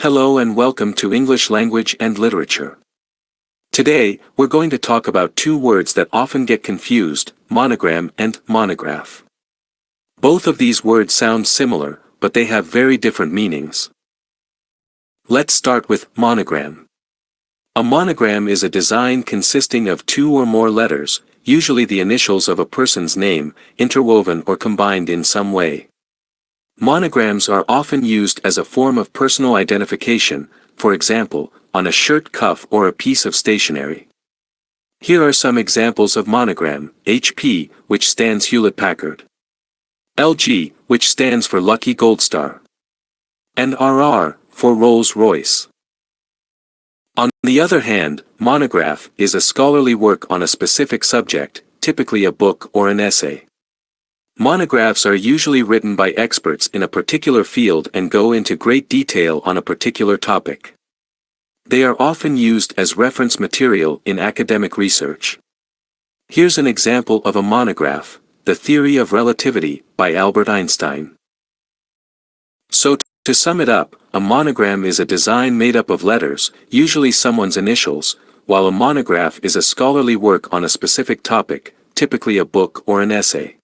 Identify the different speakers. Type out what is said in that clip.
Speaker 1: Hello and welcome to English Language and Literature. Today, we're going to talk about two words that often get confused, monogram and monograph. Both of these words sound similar, but they have very different meanings. Let's start with monogram. A monogram is a design consisting of two or more letters, usually the initials of a person's name, interwoven or combined in some way. Monograms are often used as a form of personal identification, for example, on a shirt cuff or a piece of stationery. Here are some examples of monogram: HP, which stands Hewlett-Packard; LG, which stands for Lucky Gold Star; and RR, for Rolls-Royce. On the other hand, monograph is a scholarly work on a specific subject, typically a book or an essay. Monographs are usually written by experts in a particular field and go into great detail on a particular topic. They are often used as reference material in academic research. Here's an example of a monograph, The Theory of Relativity, by Albert Einstein. So, to sum it up, a monogram is a design made up of letters, usually someone's initials, while a monograph is a scholarly work on a specific topic, typically a book or an essay.